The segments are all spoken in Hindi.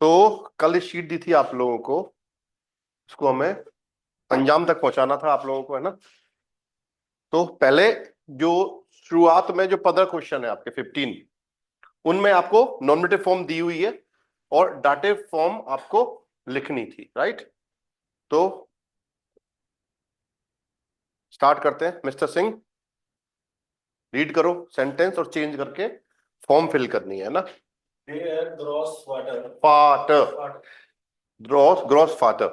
तो कल शीट दी थी आप लोगों को, उसको हमें अंजाम तक पहुंचाना था आप लोगों को, है ना। तो पहले जो शुरुआत में जो 15 क्वेश्चन है आपके 15, उनमें आपको नॉमिनेटिव फॉर्म दी हुई है और डाटिव फॉर्म आपको लिखनी थी, राइट। तो स्टार्ट करते हैं। मिस्टर सिंह, रीड करो सेंटेंस और चेंज करके फॉर्म फिल करनी है ना। Their gross water. फाटर, ग्रॉस ग्रॉस फाटर।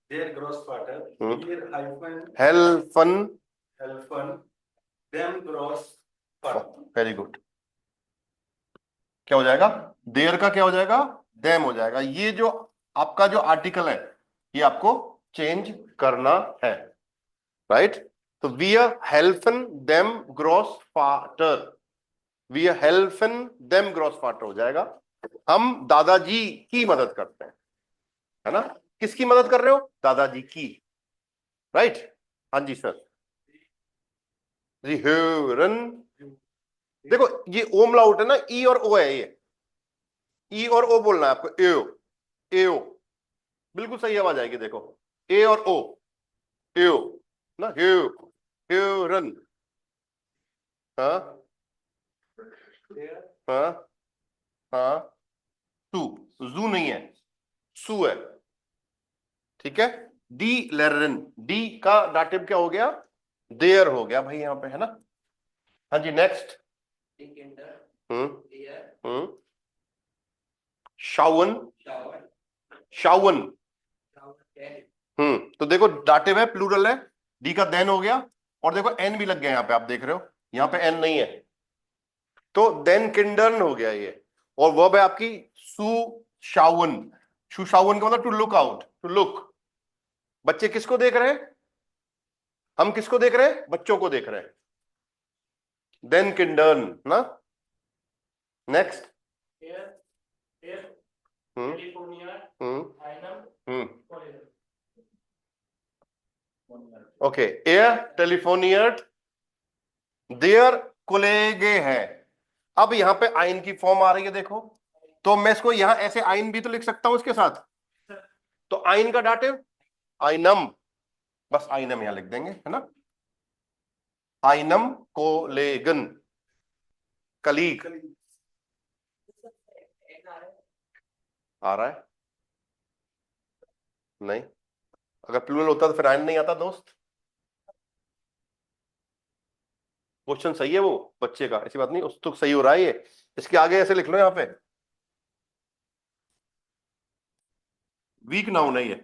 Their gross water. Their hyphen. हेल्फन। Helfen. Them gross water. Very good. क्या हो जाएगा? देयर का क्या हो जाएगा? देम हो जाएगा। ये जो आपका जो आर्टिकल है ये आपको चेंज करना है, राइट। तो वी हेल्फन देम ग्रॉस फाटर, वी हेल्फन देम ग्रॉस फाटर हो जाएगा। हम दादाजी की मदद करते हैं, है ना। किसकी मदद कर रहे हो? दादाजी की, राइट। हाँ जी सर। जी हेरन। देखो ये ओम लाउट है ना, ई और ओ है, ये ई और ओ बोलना है आपको। एओ, एओ, बिल्कुल सही आवाज आएगी। देखो ए और ओ, एओ ना, हेव, हेरन। हाँ हाँ हाँ। सू, जू नहीं है, सू है, ठीक है। डी लेरन, डी का डाटिव क्या हो गया? देयर हो गया भाई यहाँ पे, है ना। हाँ जी नेक्स्ट। हम्म हम्म। शावन, शावन। तो देखो डाटिव है, प्लूरल है, डी का देन हो गया, और देखो एन भी लग गया यहाँ पे, आप देख रहे हो यहाँ पे एन नहीं है, तो देन किंडर्न हो गया ये। और वर्ब है आपकी सु शावन। सु शावन का मतलब to look out, to look. बच्चे किसको देख रहे हैं? हम किसको देख रहे हैं? बच्चों को देख रहे हैं। देन किंडर्न ना। नेक्स्ट। ओके, एयर टेलीफोनियट देयर कोलेगे है। अब यहां पे आइन की फॉर्म आ रही है, देखो। तो मैं इसको यहां ऐसे आइन भी तो लिख सकता हूं इसके साथ। तो आइन का डाटिव आइनम, बस आइनम यहां लिख देंगे, है ना। आइनम कोलेगन, कलीग। आ रहा है? नहीं, अगर प्लूरल होता तो फिर आइन नहीं आता दोस्त। क्वेश्चन सही है वो बच्चे का, ऐसी बात नहीं, उस तो सही हो रहा है ये। इसके आगे ऐसे लिख लो यहाँ पे, वीक नाउन है ये।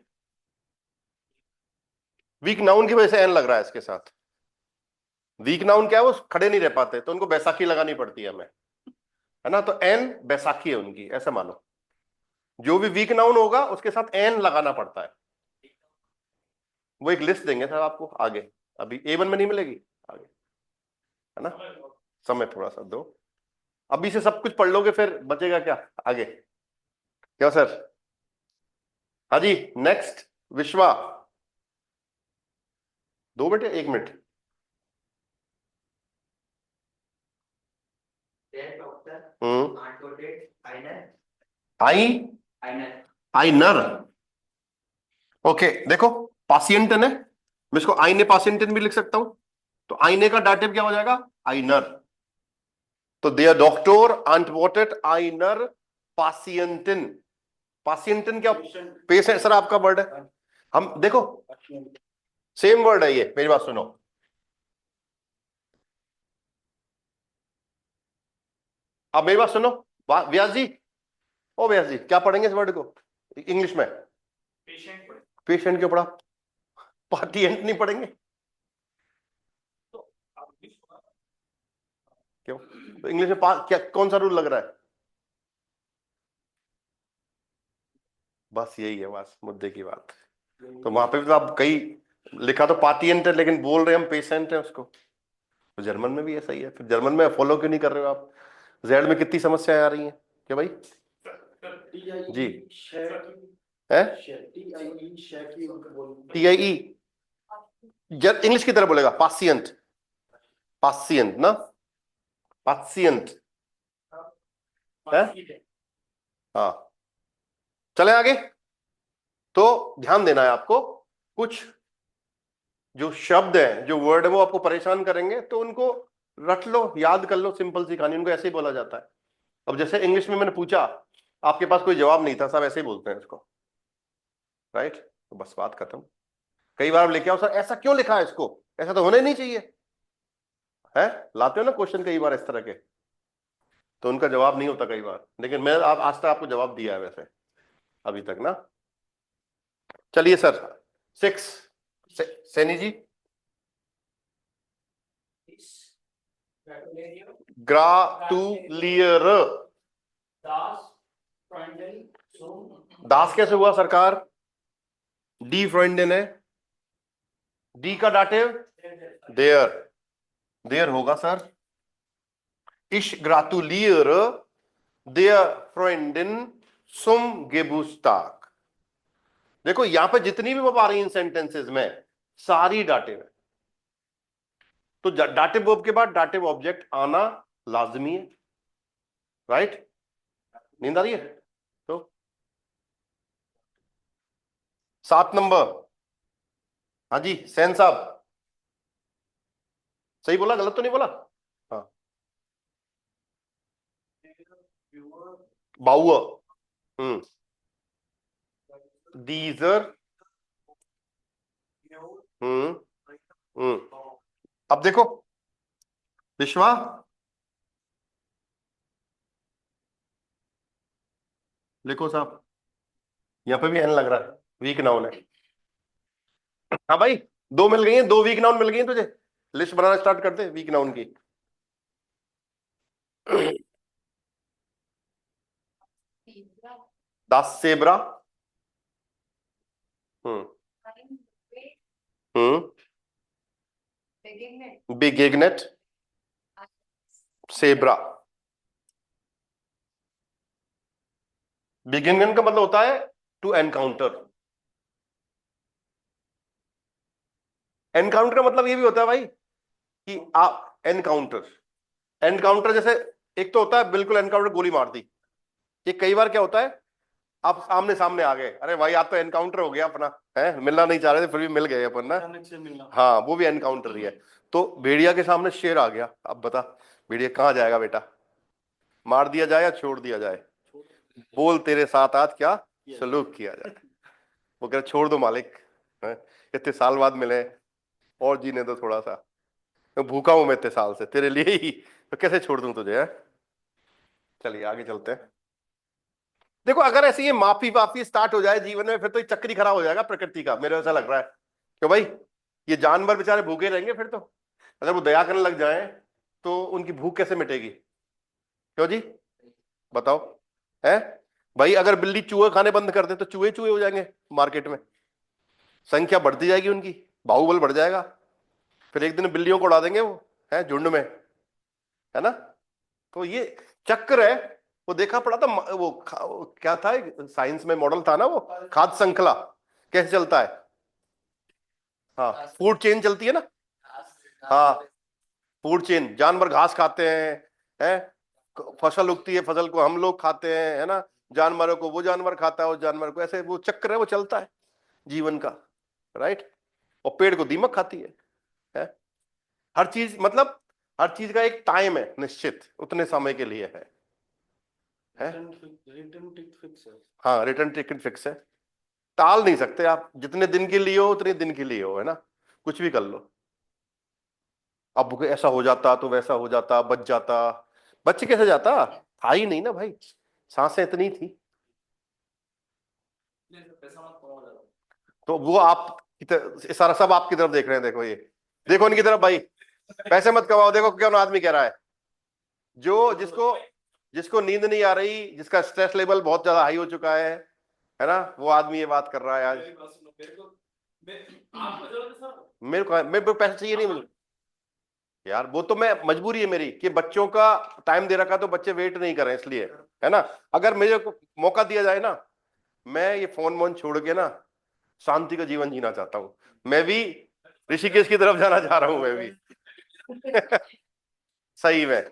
वीक नाउन की वजह से एन लग रहा है इसके साथ। वीक नाउन क्या है, वो खड़े नहीं रह पाते तो उनको बैसाखी लगानी पड़ती है हमें, है ना। तो एन बैसाखी है उनकी, ऐसे मानो। जो भी वीक नाउन होगा उसके साथ एन लगाना पड़ता है। वो एक लिस्ट देंगे सर आपको आगे, अभी A1 में नहीं मिलेगी, आगे, है ना। समय थोड़ा सा दो, अभी से सब कुछ पढ़ लोगे फिर बचेगा क्या आगे? क्या सर? हाँ जी नेक्स्ट। विश्वा, 2 मिनट या 1 मिनट? आई, आई नर। ओके देखो, पासियंटन है, मैं इसको आईने पासियंटन भी लिख सकता हूं। तो आईने का डाटिव क्या हो जाएगा? आइनर। तो देयर डॉक्टर antwortet आइनर पासियंटन। पासियंटन क्या? पेशेंट सर आपका वर्ड है। हम देखो सेम वर्ड है ये, मेरी बात सुनो। अब मेरी बात सुनो, व्यास जी, ओ व्यास जी, क्या पढ़ेंगे इस वर्ड को इंग्लिश में? पेशेंट क्यों पढ़ा? पार्टियंट नहीं पढ़ेंगे क्यों? तो इंग्लिश में क्या कौन सा रूल लग रहा है? बस यही है, बस मुद्दे की बात। तो वहां पे भी तो आप कई लिखा तो पार्टियंट है, लेकिन बोल रहे हम पेशेंट है उसको। तो जर्मन में भी ऐसा ही है, फिर जर्मन में फॉलो क्यों नहीं कर रहे हो आप? जेड में कितनी समस्याएं आ रही हैं क्या भाई? जी है, TIE इंग्लिश की तरह बोलेगा पासियंट, पासियंट ना, पासियंट है। हाँ चले आगे। तो ध्यान देना है आपको, कुछ जो शब्द है, जो वर्ड है, वो आपको परेशान करेंगे, तो उनको रट लो, याद कर लो, सिंपल सी कहानी, उनको ऐसे ही बोला जाता है। अब जैसे इंग्लिश में मैंने पूछा, आपके पास कोई जवाब नहीं था, सब ऐसे ही बोलते हैं इसको, राइट? तो बस बात खत्म। कई बार आप लेके आओ, सर ऐसा क्यों लिखा है इसको, ऐसा तो होना ही नहीं चाहिए, है? लाते हो ना क्वेश्चन कई बार इस तरह के, तो उनका जवाब नहीं होता कई बार, लेकिन मैं आप आज तक आपको जवाब दिया है वैसे अभी तक ना। चलिए सर, 6 सैनी जी। ग्राटुलियर। दास कैसे हुआ सरकार? डी फ्रेंडन है, डी का दाटिव देयर, देयर होगा सर। इश ग्राटुलियर देयर फ्रेंडन सुम गेबुस्ताक। देखो यहां पे जितनी भी वर्ब आ रही है इन सेंटेंसेस में, सारी दाटिव है, तो दाटिव वर्ब के बाद दाटिव ऑब्जेक्ट आना लाजमी है, राइट? नींद आ रही है? तो 7 नंबर। हाँ जी सैन साहब, सही बोला, गलत तो नहीं बोला? हाँ, बाउअ। हम्म, दीजर। हम्म। हम्म। अब देखो विश्वा, लिखो साहब, यहाँ पे भी एन लग रहा है, वीक नाउन है। हाँ भाई, दो मिल गई हैं, दो वीक नाउन मिल गई हैं तुझे, लिस्ट बनाना स्टार्ट करते वीक नाउन की। दास सेब्रा। हम्म। हम्म। बिगेगनेट सेब्रा। बिगिनिंग का मतलब होता है टू एनकाउंटर। एनकाउंटर का मतलब ये भी होता है भाई कि आप एनकाउंटर, एनकाउंटर जैसे एक तो होता है बिल्कुल एनकाउंटर, गोली मार दी। ये कई बार क्या होता है, आप आमने सामने आ गए, अरे भाई आप तो एनकाउंटर हो गया अपना, है मिलना नहीं चाह रहे थे फिर भी मिल गए अपन ना। अचानक से मिलना। हाँ वो भी एनकाउंटर ही है। तो भेड़िया के सामने शेर आ गया, अब बता भेड़िया कहाँ जाएगा बेटा, मार दिया जाए या छोड़ दिया जाए? बोल तेरे साथ आज क्या सलूक किया जाए? वो कह रहा छोड़ दो मालिक, हैं? इतने साल बाद मिले, और जीने दो थोड़ा सा, मैं भूखा हूं मैं इतने साल से तेरे लिए ही, तो कैसे छोड़ दूं तुझे, है? चलिए आगे चलते हैं। देखो अगर ऐसे ये माफी वाफी स्टार्ट हो जाए जीवन में, फिर तो ये चक्कर ही खराब हो जाएगा प्रकृति का, मेरे ऐसा लग रहा है। क्यों भाई, ये जानवर बेचारे भूखे रहेंगे फिर तो, अगर वो दया करने लग जाए तो उनकी भूख कैसे मिटेगी? क्यों जी, बताओ, है? भाई अगर बिल्ली चूहे खाने बंद कर दे तो चूहे चूहे हो जाएंगे मार्केट में, संख्या बढ़ती जाएगी उनकी, बाहुबल बढ़ जाएगा, फिर एक दिन बिल्लियों को उड़ा देंगे वो, है झुंड में, है ना? तो ये चक्र है। वो देखा पड़ा था, वो क्या था, साइंस में मॉडल था ना वो, खाद्य श्रृंखला कैसे चलता है। हाँ फूड चेन चलती है ना। हाँ फूड चेन, जानवर घास खाते हैं, फसल उगती है, फसल को हम लोग खाते हैं, है ना? जानवरों को वो जानवर खाता है, उस जानवर को, ऐसे वो चक्र है, वो चलता है जीवन का, राइट? और पेड़ को दीमक खाती है? हर चीज मतलब, हर चीज का एक टाइम है निश्चित, उतने समय के लिए है? रिटर्न टिकट फिक्स है। हाँ रिटर्न टिकट फिक्स है, टाल नहीं सकते आप, जितने दिन के लिए हो उतने दिन के लिए हो, है ना? कुछ भी कर लो। अब ऐसा हो जाता तो वैसा हो जाता, बच जाता, बच कैसे जाता, था ही नहीं ना भाई, सांसें इतनी थी। तो वो आप सारा सब आपकी तरफ देख रहे हैं, देखो ये, देखो इनकी तरफ भाई, पैसे मत कमाओ, देखो क्यों आदमी कह रहा है, जो जिसको जिसको नींद नहीं आ रही, जिसका स्ट्रेस लेवल बहुत ज्यादा हाई हो चुका है ना, वो आदमी ये बात कर रहा है आज। मेरे को पैसे चाहिए नहीं मुझे यार, वो तो मैं मजबूरी है मेरी कि बच्चों का टाइम दे रखा, तो बच्चे वेट नहीं कर रहे इसलिए, है ना? अगर मुझे को मौका दिया जाए ना, मैं ये फोन वोन छोड़ के ना शांति का जीवन जीना चाहता हूँ, मैं भी ऋषिकेश की तरफ जाना चाह रहा हूँ मैं भी। सही में,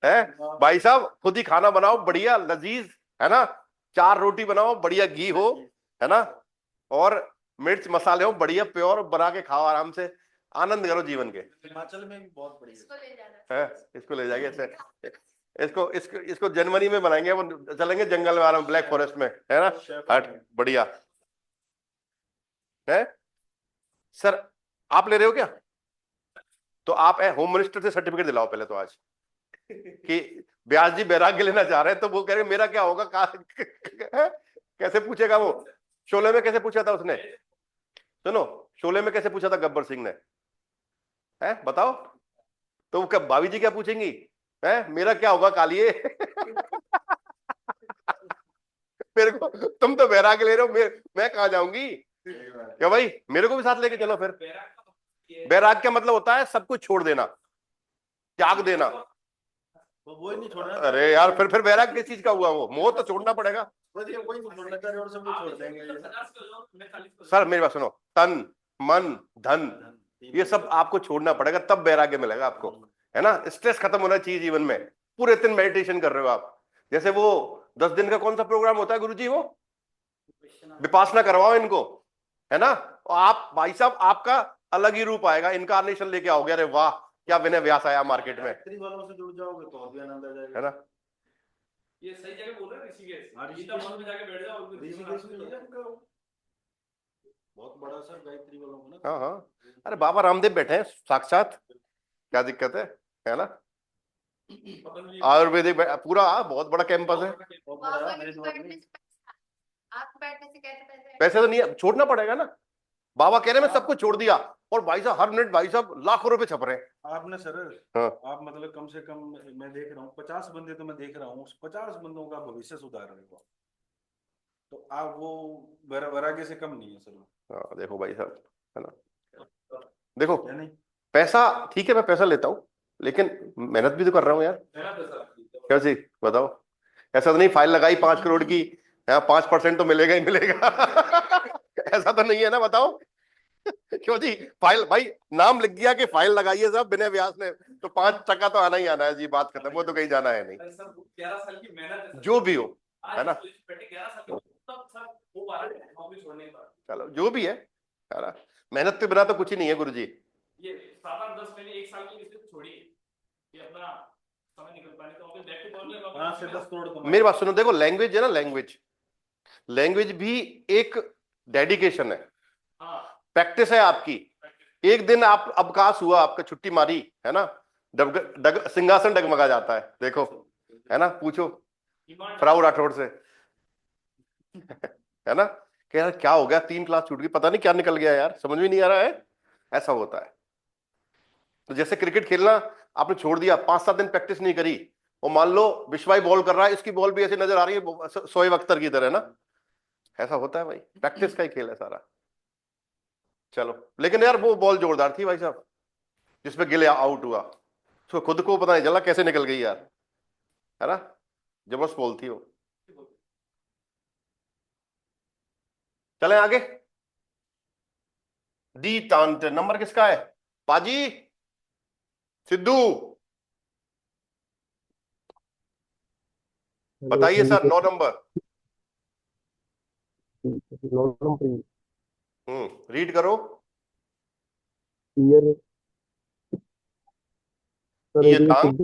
है भाई साहब, खुद ही खाना बनाओ बढ़िया लजीज, है ना? 4 रोटी बनाओ, बढ़िया घी हो, है ना, और मिर्च मसाले हो बढ़िया प्योर, बना के खाओ आराम से, आनंद करो जीवन के। हिमाचल में भी बहुत बढ़िया है, इसको ले जाएंगे ऐसे, इसको जनवरी में बनाएंगे, वो चलेंगे जंगल में आराम, ब्लैक फॉरेस्ट में, है ना, हट बढ़िया है। सर आप ले रहे हो क्या? तो आप होम मिनिस्टर से सर्टिफिकेट दिलाओ पहले तो आज, कि ब्यास जी बैराग्य लेना चाह रहे हैं, तो वो कह रहे मेरा क्या होगा, कैसे पूछेगा वो? शोले में कैसे पूछा था उसने? सुनो, शोले में कैसे पूछा था गब्बर सिंह ने, है बताओ? तो वो भाभी जी क्या पूछेंगी, है मेरा क्या होगा कालिए? मेरे को तुम तो बैराग ले रहे हो, मैं कहाँ जाऊंगी? क्या भाई, मेरे को भी साथ लेके चलो फिर। बैराग का मतलब होता है सब कुछ छोड़ देना, त्याग देना। वो ही नहीं छोड़ना। अरे यार, फिर बैराग किस चीज का हुआ? वो मोह तो छोड़ना पड़ेगा। वही नहीं छोड़ना चाहिए और सब कुछ छोड़ देंगे। सर मेरी बात सुनो, तन मन धन ये सब आपको छोड़ना पड़ेगा, तब वैराग्य मिलेगा आपको, है ना। स्ट्रेस खत्म होना चाहिए जीवन में। पूरे दिन मेडिटेशन कर रहे हो आप, जैसे वो 10 दिन का कौन सा प्रोग्राम होता है गुरुजी, वो विपासना करवाओ इनको, है ना। और आप भाई साहब, आपका अलग ही रूप आएगा, इनकारनेशन लेके आओगे। अरे वाह, क्या विनय व्यास आया मार्केट में, गायत्री वालों से जुड़ जाओगे तो और भी आनंद आ जाएगा, है ना। ये सही जगह बोल रहे हैं, ऋषिकेश। हाँ, गीता मॉल में जाके बैठ जाओ, ऋषिकेश में नहीं है उनका बहुत बड़ा सर गायत्री वालों को ना। हाँ हाँ, अरे बाबा रामदेव बैठे हैं साक्षात, क्या दिक्कत है ना। आयुर्वेदिक पूरा बहुत बड़ा कैंपस है। बहुत बड़ा है, मेरे दिमाग में। आप बैठने से कैसे पैसे पैसे तो नहीं है, छोड़ना पड़ेगा ना। बाबा कह रहे हैं मैं सब कुछ छोड़ दिया, और भाई साहब हर मिनट भाई साहब लाखों रुपए छप रहे हैं। आपने सर, हाँ। आप मतलब कम से कम मैं देख रहा हूँ 50 बंदे तो मैं देख रहा हूँ, उस 50 बंदों का भविष्य सुधार रहे हो, तो आप वो वैराग्य से कम नहीं है सर। हाँ देखो भाई साहब, है ना, देखो है नहीं? पैसा ठीक है, मैं पैसा लेता हूँ, लेकिन मेहनत भी तो कर रहा हूँ यार। क्या जी बताओ, ऐसा तो नहीं फाइल लगाई 5 करोड़ की, 5% तो मिलेगा ही मिलेगा। ऐसा तो नहीं है ना, बताओ। क्यों जी, फाइल भाई नाम लिख दिया कि फाइल लगाई है साहब विनय व्यास ने, तो 5% तो आना ही आना है जी, बात खत्म, वो तो कहीं जाना है नहीं। 11 साल की मेहनत है जो भी हो, है ना, 11 साल की, तब सर वो 12 छोड़ने का, चलो जो भी है ना, मेहनत के बिना तो कुछ ही नहीं है गुरुजी। ये 7-8-10 महीने 1 साल की किसी छोड़िए, ये अपना समय निकल पाने तो ऑफिस बैक टू कॉल 5 से 10 करोड़ कमाए। मेरी बात सुनो, देखो लैंग्वेज है ना, लैंग्वेज भी एक डेडिकेशन है, प्रैक्टिस है आपकी। एक दिन आप अवकाश हुआ, आपका छुट्टी मारी, है ना, सिंहासन डगमगा जाता है, देखो, है ना, पूछो फ्राउ राठौड़ से, है ना, कि यार क्या हो गया, 3 क्लास छूट गई, पता नहीं क्या निकल गया यार, समझ में नहीं आ रहा है। ऐसा होता है। तो जैसे क्रिकेट खेलना आपने छोड़ दिया, 5-7 दिन प्रैक्टिस नहीं करी, और मान लो विश्वाई बॉल कर रहा है, इसकी बॉल भी ऐसी नजर आ रही है शोएब अख्तर की तरह ना, ऐसा होता है भाई, प्रैक्टिस का ही खेल है सारा। चलो, लेकिन यार वो बॉल जोरदार थी भाई साहब, जिसमें गिल आउट हुआ, उसको खुद को पता नहीं चला कैसे निकल गई यार, है ना, जबरदस्त बॉल थी वो। चलें आगे। डी टांट नंबर किसका है पाजी? सिद्धू बताइए सर, 9 नंबर। रीड करो। ईयर सर, ये टांग,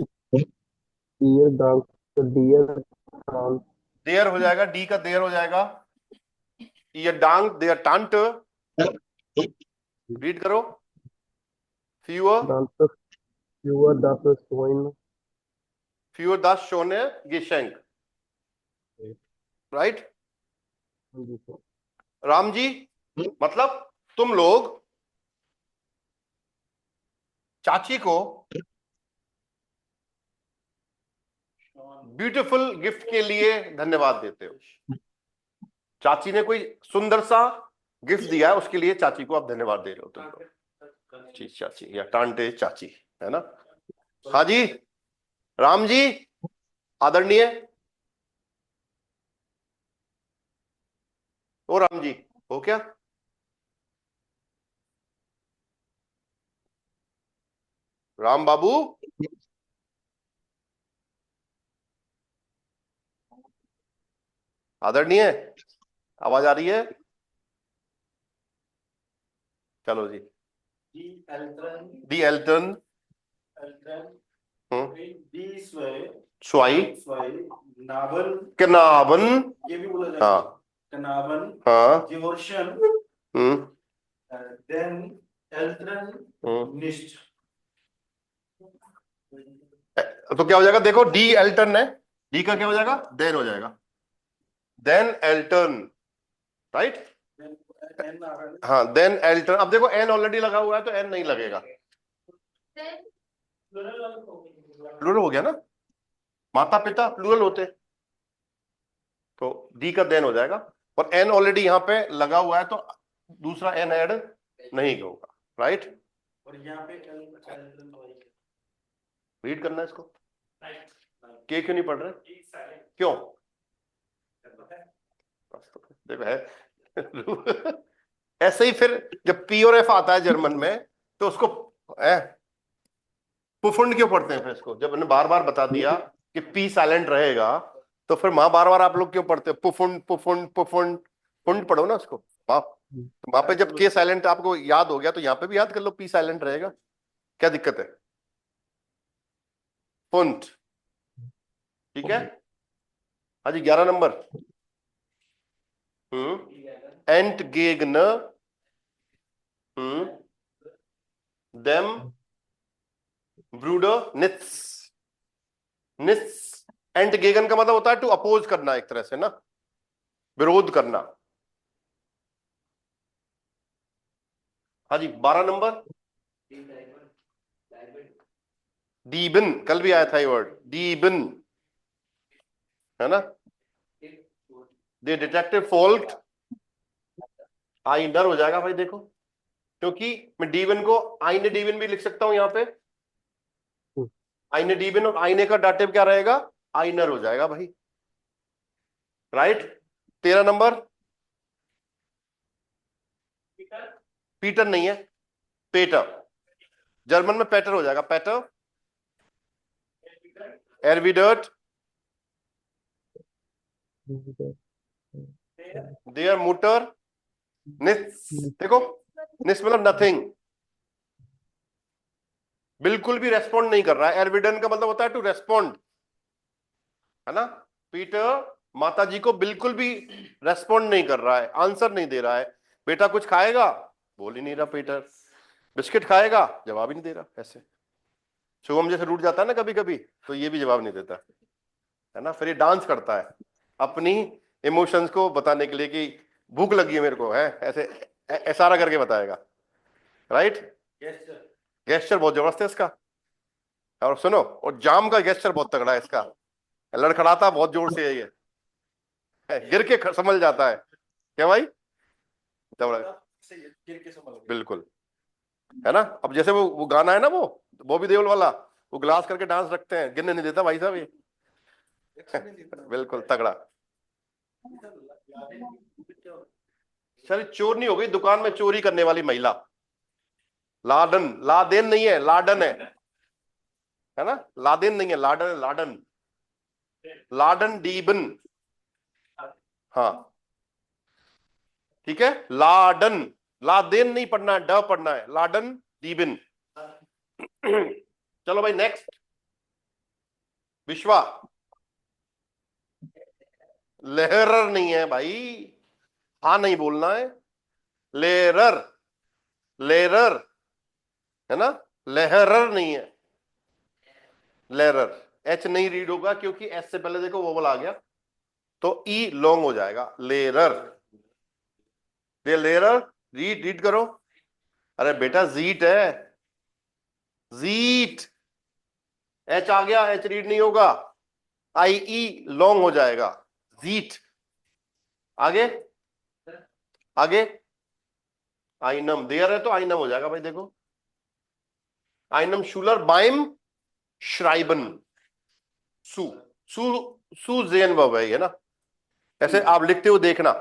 ईयर डांस, डियर डांस, देयर हो जाएगा, डी का देयर हो जाएगा, ये डांग देयर टांट, रीड करो। फ्यूअर डांस फ्यूअर डांस सोइन, फ्यूअर दास शोने गेशेंक, राइट। राम जी, मतलब तुम लोग चाची को ब्यूटीफुल गिफ्ट के लिए धन्यवाद देते हो। चाची ने कोई सुंदर सा गिफ्ट दिया है, उसके लिए चाची को आप धन्यवाद दे रहे हो तुम लोग। जी चाची, या टांटे चाची, है ना। हाँ जी, राम जी आदरणीय, ओ राम जी, हो क्या? राम बाबू, आदरणीय, आवाज आ रही है? चलो जी। डी एल्ट्रन, डी एल्टन, डी स्वे, स्वाई, नावल, कनाबन, ये भी बोला जाएगा, हाँ कनाबन, हाँ, जोर्शन, देन एल्ट्रन, निस्ट। तो क्या हो जाएगा? देखो डी एल्टन है, डी का क्या हो जाएगा? देन हो जाएगा, देन एल्टन, राइट। एन आ रहा है, हाँ देन एल्टन। अब देखो एन ऑलरेडी लगा हुआ है तो एन नहीं लगेगा, प्लूरल हो गया ना, माता पिता प्लूरल होते, तो डी का देन हो जाएगा। और एन ऑलरेडी यहां पे लगा हुआ है तो दूसरा एन ऐड नहीं होगा, राइट। और यहाँ पे एल्ट्रन वाई। रीड करना है इसको। राइट, के क्यों नहीं पढ़ रहे? एक साइलेंट क्यों? पता है। बस तो देखो है ऐसे ही फिर जब पी और एफ आता है जर्मन में तो उसको पुफुंड क्यों पढ़ते हैं? फिर इसको जब मैंने बार बार बता दिया कि पी साइलेंट रहेगा तो फिर वहां बार बार आप लोग क्यों पढ़ते हो? पुफुंड पुफुंड पुफुंड, पुंड पढ़ो ना उसको वहां। तो वहां पे जब के साइलेंट आपको याद हो गया तो यहाँ पे भी याद कर लो, पी साइलेंट रहेगा, क्या दिक्कत है? पुंट, ठीक है। हाँ जी, 11 नंबर। एंट गेगन, देम ब्रूडर नित्स, नित्स। एंट गेगन का मतलब होता है टू अपोज करना, एक तरह से ना, विरोध करना। हाँ जी, 12 नंबर। डीबिन, कल भी आया था ये वर्ड, डीबिन, है ना। दे डिटेक्टिव फॉल्ट, आइनर हो जाएगा भाई, देखो, क्योंकि मैं डीबिन को आईने डीबिन भी लिख सकता हूं यहां पे, आईने डीबिन, और आईने का डाटिव क्या रहेगा? आइनर हो जाएगा भाई, राइट। 13 नंबर। पीटर नहीं है, पेटर, जर्मन में पेटर हो जाएगा, पेटर। एरविडर्ट, देयर मोटर, निस, देखो निस मतलब नथिंग, बिल्कुल भी रेस्पॉन्ड नहीं कर रहा है। एरविडन का मतलब होता है टू रेस्पॉन्ड, है ना। पीटर माता जी को बिल्कुल भी रेस्पॉन्ड नहीं कर रहा है, आंसर नहीं दे रहा है। बेटा कुछ खाएगा? बोल ही नहीं रहा पीटर। बिस्किट खाएगा? जवाब ही नहीं दे रहा। ऐसे शुभम जैसे रूठ जाता है ना कभी कभी, तो ये भी जवाब नहीं देता, है ना। फिर ये डांस करता है अपनी इमोशंस को बताने के लिए कि भूख लगी है मेरे को, है ऐसे इशारा करके बताएगा, राइट। गेस्चर बहुत जबरदस्त है इसका। और सुनो, और जाम का गेस्चर बहुत तगड़ा है इसका, लड़खड़ाता बहुत जोर से है ये, गिर के संभल जाता है, क्या भाई? बिल्कुल, है ना। अब जैसे वो गाना है ना, वो बॉबी देओल वाला, वो ग्लास करके डांस रखते हैं, गिरने नहीं देता भाई साहब ये बिल्कुल तगड़ा। सर चोर नहीं हो गई, दुकान में चोरी करने वाली महिला, लाडन, लादेन नहीं है, लाडन है ना। लादेन नहीं है, लाडन है, लाडन, लाडन डीबन, हाँ ठीक है, लाडन, लादेन नहीं पढ़ना है, ड पढ़ना है, लाडन डीबिन चलो भाई नेक्स्ट, विश्वा। लहरर नहीं है भाई, हाँ नहीं बोलना है, लेरर, लेरर, है ना, लहरर नहीं है, लेरर। एच नहीं रीड होगा क्योंकि एस से पहले देखो वोवल आ गया, तो ई लॉन्ग हो जाएगा, लेरर, लेरर। रीड, रीड करो। अरे बेटा जीट है, जीट, एच आ गया, एच रीड नहीं होगा, आई ई लॉन्ग हो जाएगा, जीट। आगे, आगे, आइनम, देयर है तो आइनम हो जाएगा भाई, देखो आइनम शूलर बाइम श्राइबन, सू, सू, सुजेन वर्ब है ये ना, ऐसे आप लिखते हो देखना,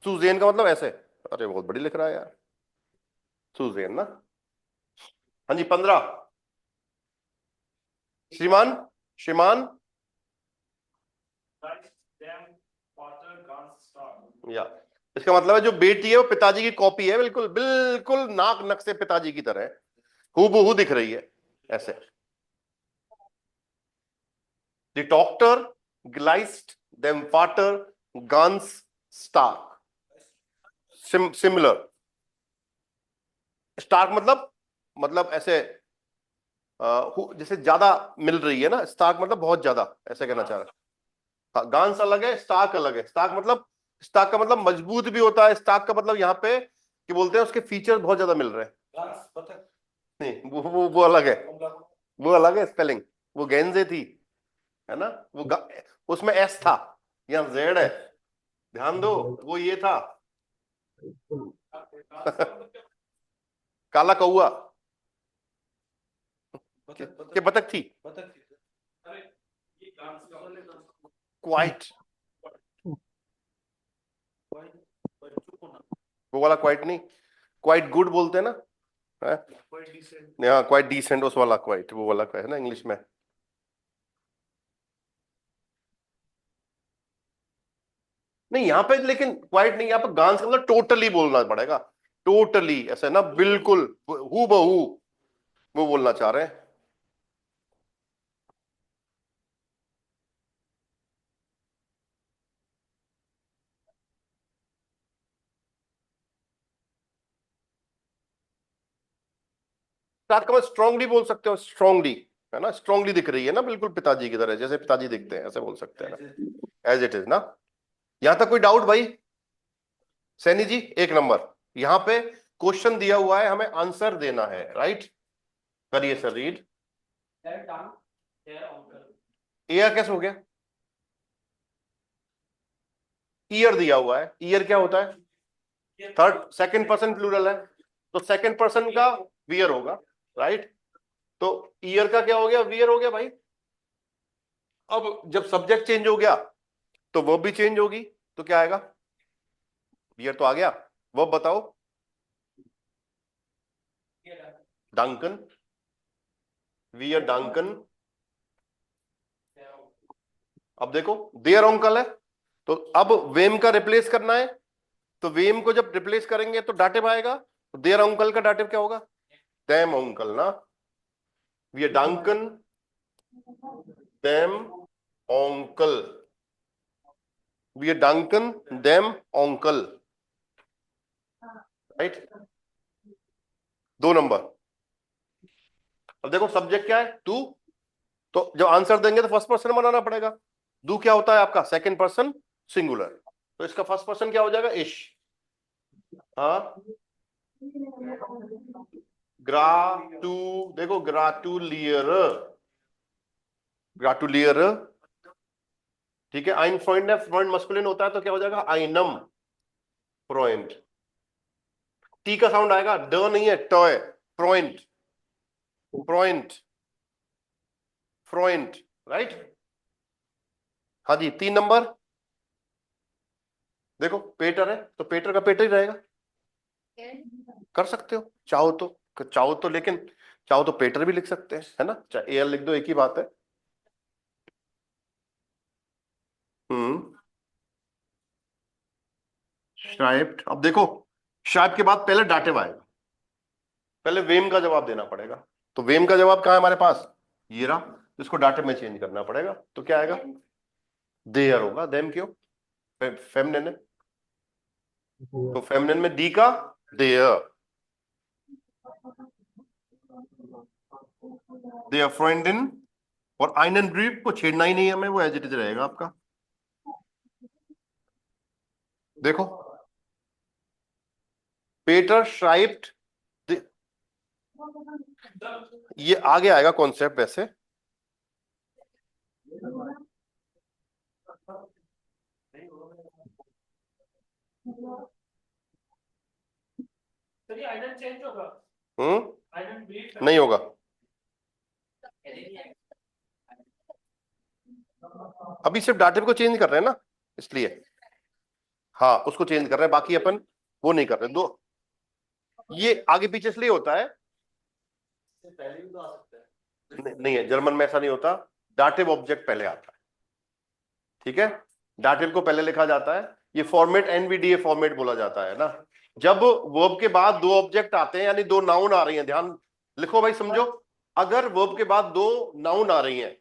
सुजेन का मतलब ऐसे। अरे बहुत बड़ी लिख रहा है यार, सुजेन ना। हाँ जी, 15। श्रीमान, श्रीमान, Guys, them, Potter, या इसका मतलब है जो बेटी है वो पिताजी की कॉपी है, बिल्कुल बिल्कुल नाक नक्शे पिताजी की तरह है, हूबहू दिख रही है ऐसे। The doctor glides them water guns stark similar. Stark मतलब ऐसे जैसे ज्यादा मिल रही है ना, स्टार्क मतलब बहुत ज्यादा, ऐसे कहना चाह रहा है। हाँ, गांस अलग है, स्टार्क अलग है। स्टार्क का मतलब मजबूत भी होता है। स्टार्क का मतलब यहाँ पे कि बोलते हैं उसके फीचर बहुत ज्यादा मिल रहे हैं। घास बतख नहीं, वो अलग है, वो अलग है स्पेलिंग। वो गेंजे थी, है ना, उसमें एस था, यहाँ जेड है, ध्यान दो, वो ये था। काला कौआ बतख के बतख थी, बतख अरे ये डांस का वाले डांस क्वाइट, चुप होना वो वाला क्वाइट नहीं, क्वाइट गुड बोलते हैं ना, है? कोई डिसेंट हाँ क्वाइट डिसेंट, उस वाला क्वाइट, वो वाला है ना इंग्लिश में। नहीं यहाँ पे लेकिन क्वाइट नहीं, यहाँ पे गांस का मतलब टोटली बोलना पड़ेगा, टोटली ऐसे ना, बिल्कुल हू बहू, वो बोलना चाह रहे हैं। साथ का स्ट्रांगली बोल सकते हो, स्ट्रांगली, है ना, स्ट्रांगली दिख रही है ना, बिल्कुल पिताजी की तरह, जैसे पिताजी दिखते हैं ऐसे बोल सकते हैं ना, एज इट इज ना। यहां तक कोई डाउट भाई? सैनी जी एक नंबर। यहां पे क्वेश्चन दिया हुआ है, हमें आंसर देना है, राइट? करिए सर रीड। ईयर कैसे हो गया? ईयर दिया हुआ है, ईयर क्या होता है? थर्ड सेकंड पर्सन प्लूरल है, तो सेकंड पर्सन का वियर होगा, राइट? तो ईयर का क्या हो गया? वियर हो गया भाई। अब जब सब्जेक्ट चेंज हो गया तो वर्ब भी चेंज होगी, तो क्या आएगा? वियर तो आ गया, वर्ब बताओ। Duncan, wear Duncan. अब देखो देयर अंकल है, तो अब वेम का रिप्लेस करना है, तो वेम को जब रिप्लेस करेंगे तो डाटिव आएगा, तो देयर अंकल का डाटिव क्या होगा? देम अंकल ना। वी आर डंकन देम अंकल, वी आर डंकन देम अंकल, राइट? 2 नंबर। अब देखो सब्जेक्ट क्या है? तू, तो जब आंसर देंगे तो फर्स्ट पर्सन बनाना पड़ेगा। दू क्या होता है आपका? सेकंड पर्सन सिंगुलर, तो इसका फर्स्ट पर्सन क्या हो जाएगा? इश। हाँ, ग्राटू, देखो ग्राटुलियर, ग्राटुलियर, ठीक है। आइन फ्रॉइंड है, फ्रॉइंड मस्कुलिन होता है तो क्या हो जाएगा? आइनम फ्रॉइंड। टी का साउंड आएगा, ड नहीं है, ट है, फ्रॉइंड, फ्रॉइंड, फ्रॉइंड, राइट? हाँ जी 3 नंबर। देखो पेटर है तो पेटर का पेटर ही रहेगा, कर सकते हो चाहो तो, लेकिन चाहो तो पेटर भी लिख सकते हैं, है ना, चाहे एल लिख दो, एक ही बात है। हम्म, स्ट्राइप्ड। अब देखो स्ट्राइप के बाद पहले डाटिव आएगा, पहले वेम का जवाब देना पड़ेगा, तो वेम का जवाब कहां है हमारे पास? ये रहा, इसको डाटिव में चेंज करना पड़ेगा, तो क्या आएगा? देयर होगा, देम क्यों? फेमिनिन है, तो फेमिनिन में डी का देयर, देयर फ्रेंडिन। और आइनन ब्रीफ को छेड़ना ही नहीं है हमें, वो एज इट इज रहेगा आपका। देखो पेटर श्राइप्ड, ये आगे आएगा कॉन्सेप्ट वैसे। चलिए आइडल चेंज होगा, आइडल ब्रीफ नहीं होगा, अभी सिर्फ डाटिव को चेंज कर रहे हैं ना, इसलिए हाँ उसको चेंज कर रहे हैं, बाकी अपन वो नहीं कर रहे। दो ये आगे पीछे इसलिए होता है, पहले भी तो आ सकता है नहीं है जर्मन में ऐसा नहीं होता, डाटिव ऑब्जेक्ट पहले आता है, ठीक है, डाटिव को पहले लिखा जाता है, ये फॉर्मेट एनवीडीए फॉर्मेट बोला जाता है ना। जब वर्ब के बाद दो ऑब्जेक्ट आते हैं, यानी दो नाउन आ रही हैं, ध्यान लिखो भाई, समझो। अगर वर्ब के बाद दो नाउन आ रही हैं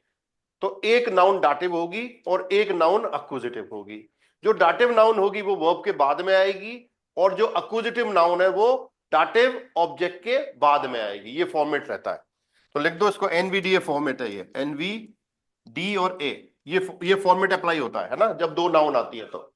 तो एक नाउन डाटिव होगी और एक नाउन अक्यूजेटिव होगी। जो डाटिव नाउन होगी वो वर्ब के बाद में आएगी, और जो अक्यूजेटिव नाउन है वो डाटिव ऑब्जेक्ट के बाद में आएगी। ये फॉर्मेट रहता है। तो लिख दो इसको, एनवीडीए फॉर्मेट है ये, एनवीडी और ए, ये फॉर्मेट अप्लाई होता है ना, जब दो नाउन आती है तो।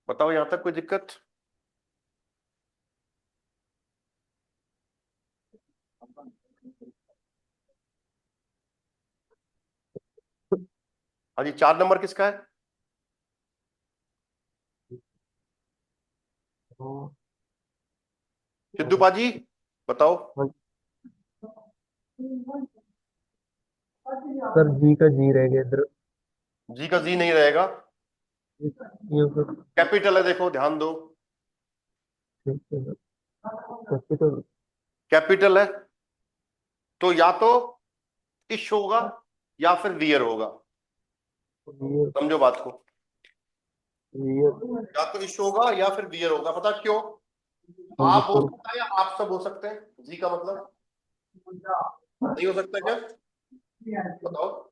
बताओ यहां तक कोई दिक्कत? हाँ जी, 4 नंबर किसका है? हाँ, सिद्धू पाजी बताओ। सर जी का जी रह गया इधर। जी का जी नहीं रहेगा, ये सर कैपिटल है, देखो ध्यान दो। ठीक है सर। कैपिटल कैपिटल है तो या तो इश होगा या फिर वियर होगा। वियर समझो बात को, वियर। या तो इश होगा या फिर वियर होगा। पता क्यों? हाँ जी आप हो सर। सकता है या आप सब हो सकते हैं। जी का मतलब नहीं हो सकता क्या? बताओ।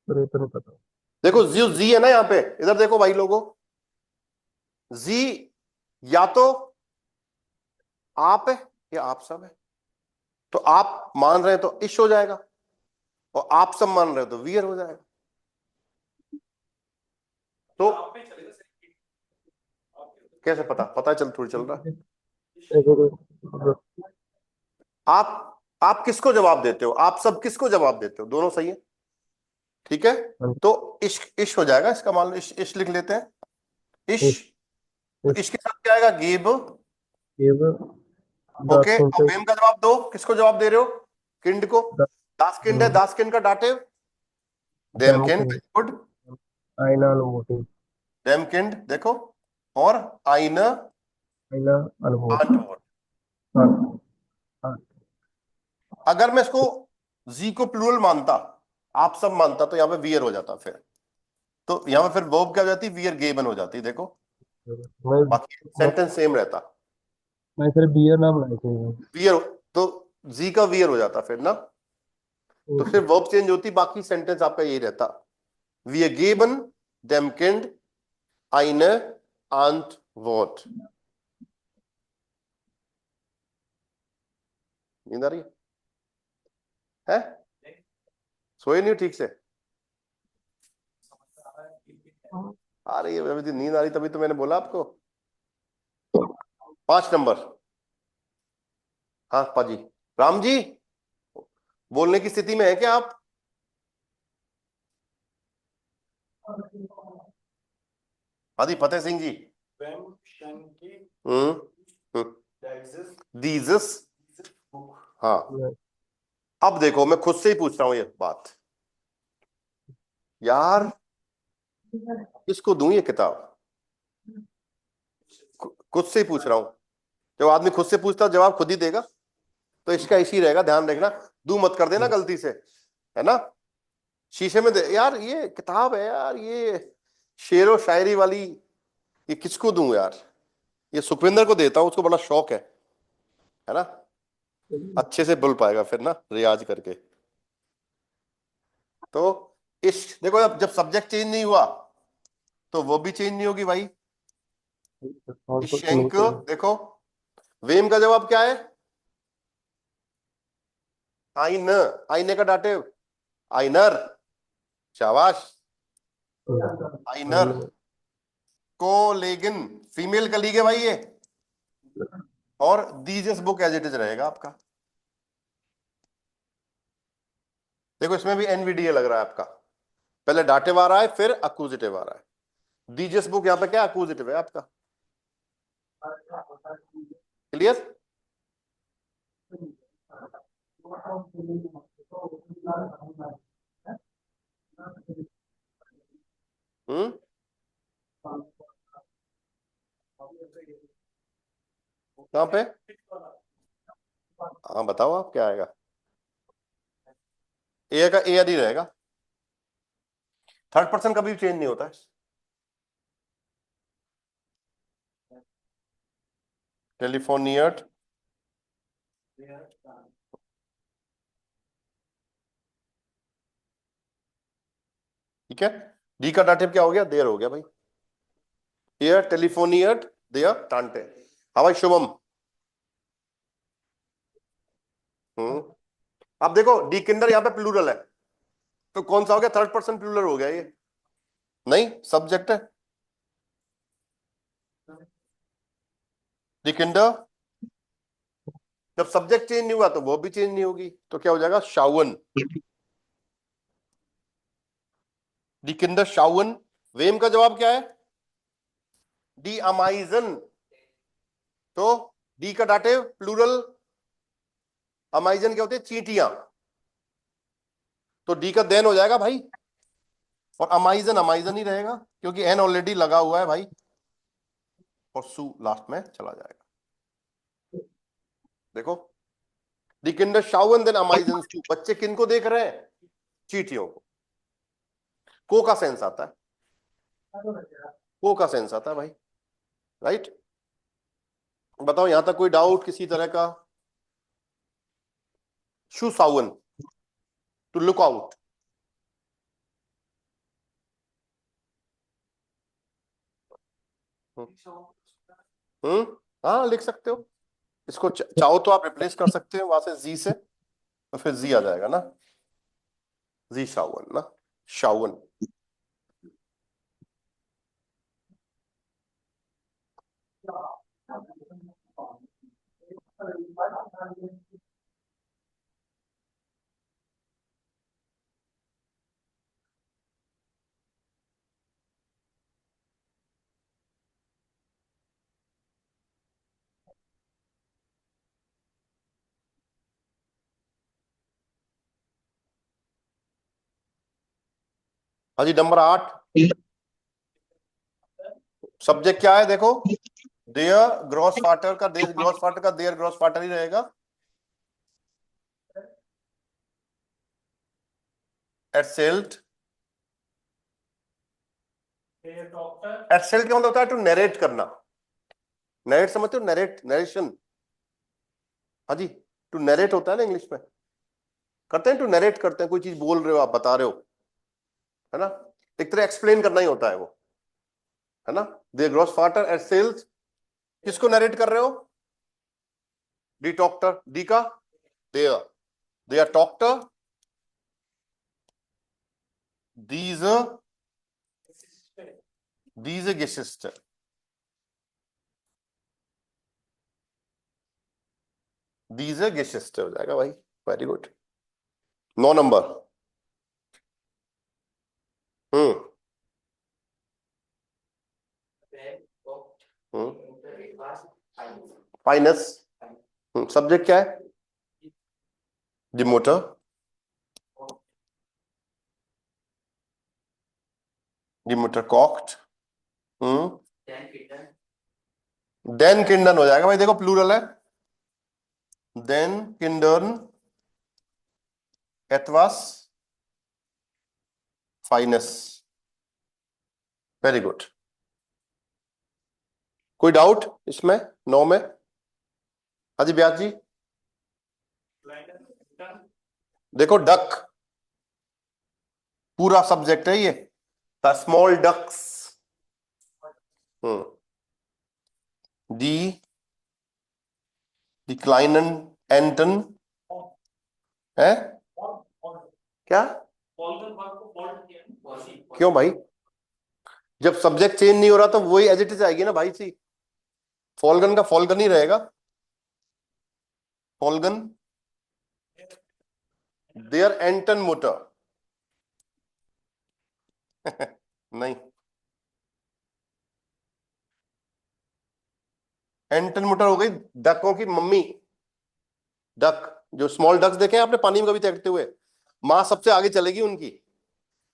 सर ये तो नहीं पता। देखो जी, जी है ना यहाँ पे, इधर देखो भाई लोगों, जी या तो आप है या आप सब है। तो आप मान रहे हैं तो इश हो जाएगा, और आप सब मान रहे हो तो वियर हो जाएगा। तो आप पे चलेगा सर। कैसे पता? पता चल थोड़ी चल रहा है। ऐसे आप किसको जवाब देते हो? आप सब किसको जवाब देते हो? दोनों सही है, ठीक है। हाँ तो इश इश हो जाएगा इसका, मान लो इश इश लिख लेते हैं, इश। इस तो इस इश के साथ क्या आएगा? गिव। गिव द ओके, अब सेंटेंस वेम का जवाब दो। किसको जवाब दे रहे हो? किंड को। द दासकिंड है, दासकिंड का दाटिव them देमकिंड। can good. aina voting देमकिंड देखो, और आइन aina unvote आंट और। हाँ हाँ अगर मैं इसको जी को प्लूरल मानता, आप सब मानता, तो यहाँ पे वियर हो जाता फिर। तो यहाँ पे फिर वर्ब क्या हो जाती? वियर गेबन हो जाती, देखो। मैं बाकी सेंटेंस सेम रहता। मैं सर बियर नाम लाए थे वियर, तो जी का वियर हो जाता फिर ना। तो ओके फिर वर्ब चेंज होती, बाकी सेंटेंस आपका यही रहता। Wir geben dem Kind eine Antwort। नींद आ रही है? सोए नहीं हो ठीक से? आ रही है अभी, नींद आ रही तभी तो मैंने बोला आपको। 5 नंबर। हाँ पाजी। राम जी, बोलने की स्थिति में है क्या आप? हादी फतेह सिंह जी। हम्म दीजस। हाँ, अब देखो मैं खुद से ही पूछ रहा हूं ये बात, यार किसको दूं ये किताब? खुद से ही पूछ रहा हूं। जब आदमी खुद से पूछता जवाब खुद ही देगा, तो इसका इसी रहेगा, ध्यान रखना। दू मत कर देना गलती से, है ना। शीशे में दे यार, ये किताब है यार, ये शेरो शायरी वाली, ये किसको दूं यार? ये सुखविंदर को देता हूं, उसको बड़ा शौक है ना। अच्छे से बोल पाएगा फिर ना, रियाज करके। तो इस देखो, जब जब सब्जेक्ट चेंज नहीं हुआ तो वो भी चेंज नहीं होगी भाई। और कुछ नहीं इशेंक चाहिए देखो, वेम का जवाब क्या है? आइन, आईने का दाटिव आइनर। शाबाश, आइनर। कोलेगन फीमेल कलीग है भाई ये। और दीजियस बुक एज इट इज रहेगा आपका। देखो इसमें भी एनवीडीए लग रहा है आपका, पहले डाटिव आ रहा है फिर अक्यूजिटिव आ रहा है। दीजियस बुक यहां पे क्या अक्यूजिटिव है आपका। क्लियर। हम्म, कहां पे। हाँ बताओ आप क्या आएगा। ए का ए ही रहेगा, थर्ड पर्सन कभी चेंज नहीं होता है। टेलीफोनियट, ठीक है। डी का डाटिव क्या हो गया, देर हो गया भाई। हियर टेलीफोनियट, देयर टांटे। हाँ भाई शुभम। अब देखो डी किंडर यहाँ पे प्लूरल है, तो कौन सा हो गया, थर्ड पर्सन प्लूरल हो गया ये। नहीं, सब्जेक्ट है। डी किंडर, जब सब्जेक्ट चेंज नहीं हुआ तो वो भी चेंज नहीं होगी, तो क्या हो जाएगा, शावन। D Kinder Shavan. वेम का जवाब क्या है, डी अमाइजन। तो डी का डाटिव प्लूरल, अमाइजन क्या होते हैं, चींटियां। तो डी का देन हो जाएगा भाई, और अमाइजन अमाइजन ही रहेगा क्योंकि एन ऑलरेडी लगा हुआ है भाई, और सू लास्ट में चला जाएगा। देखो दी किंडर शावन देन अमाइजन सू, बच्चे किन को देख रहे हैं, चींटियों को का सेंस आता है, को का सेंस आता है भाई, राइट। बताओ यहां तक कोई डाउट किसी तरह का। शू सावन, टू लुक आउट। हम्म, हाँ लिख सकते हो इसको, चाहो तो आप रिप्लेस कर सकते हो वहां से जी से, तो फिर जी आ जाएगा ना, जी शावन ना, शावन। हाँ जी, नंबर 8। सब्जेक्ट क्या है देखो, देयर ग्रॉस फाटर का, देयर ग्रॉस फाटर का देयर ग्रॉस फाटर ही रहेगा। एटसेल्ट, एटसेल्ट का मतलब होता है टू नरेट करना। नरेट समझते हो, नरेट, नरेशन। हाँ जी, टू नरेट होता है ना इंग्लिश में, करते हैं टू नरेट करते हैं, कोई चीज बोल रहे हो आप, बता रहे हो, है ना, एक तरह एक्सप्लेन करना ही होता है वो, है ना। देयर ग्रॉस फाटर एटसेल्ट, किसको नरेट कर रहे हो, डी टॉक्टर, डी का there, there doctor, diese diese Geschichte, diese Geschichte हो जाएगा भाई, वेरी गुड। 9 नंबर। हम्म फाइनस। सब्जेक्ट क्या है, डिमोटर, डिमोटर कॉक्ट। देन किंडन हो जाएगा भाई, देखो प्लूरल है, देन किंडन एथवास फाइनस, वेरी गुड। कोई डाउट इसमें 9 में। हाँ जी ब्यास जी। देखो डक पूरा सब्जेक्ट है ये, द स्मॉल डक्स। डी दी क्लाइनन एंटन है क्या, क्यों भाई, जब सब्जेक्ट चेंज नहीं हो रहा तो वही एज इट इज आएगी ना भाई सी, फॉलगन का फॉलगन ही रहेगा, folgen their Anton motor. नहीं, एंटन मोटर हो गई डकों की मम्मी। डक, जो स्मॉल डक्स देखे हैं आपने पानी में कभी तैरते हुए, माँ सबसे आगे चलेगी उनकी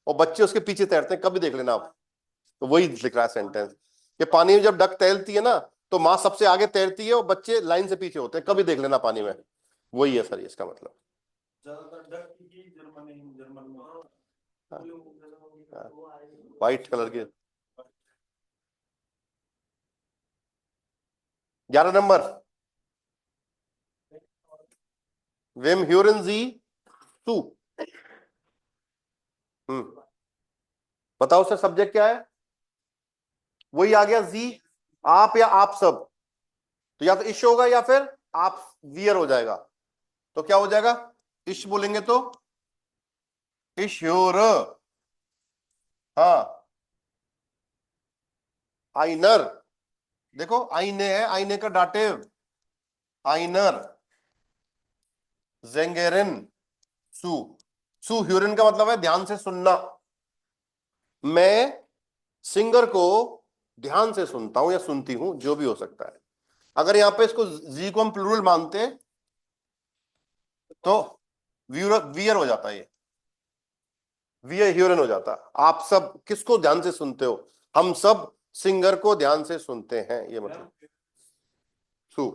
और बच्चे उसके पीछे तैरते हैं, कभी देख लेना आप। तो वही लिख रहा है सेंटेंस कि पानी में जब डक तैरती है ना तो माँ सबसे आगे तैरती है और बच्चे लाइन से पीछे होते हैं, कभी देख लेना पानी में। वही है सर इसका मतलब। ज्यादातर डक की जर्मन में व्हाइट कलर की। 11 नंबर, वेम ह्यूरन जी टू। बताओ सर सब्जेक्ट क्या है? वही आ गया जी, आप या आप सब। तो या तो इश होगा या फिर आप वियर हो जाएगा। तो क्या हो जाएगा? इश बोलेंगे तो इश ह्योर, हाँ। आइनर, देखो आईने है, आईने का डाटिव आइनर। जेंगेरिन सू, सू ह्यूरिन का मतलब है ध्यान से सुनना। मैं सिंगर को ध्यान से सुनता हूं या सुनती हूं, जो भी हो सकता है। अगर यहां पे इसको जी को हम प्लूरल मानते तो वियर वियर हो जाता है, ये वियर ह्यूरन हो जाता। आप सब किसको ध्यान से सुनते हो? हम सब सिंगर को ध्यान से सुनते हैं, ये मतलब। सू,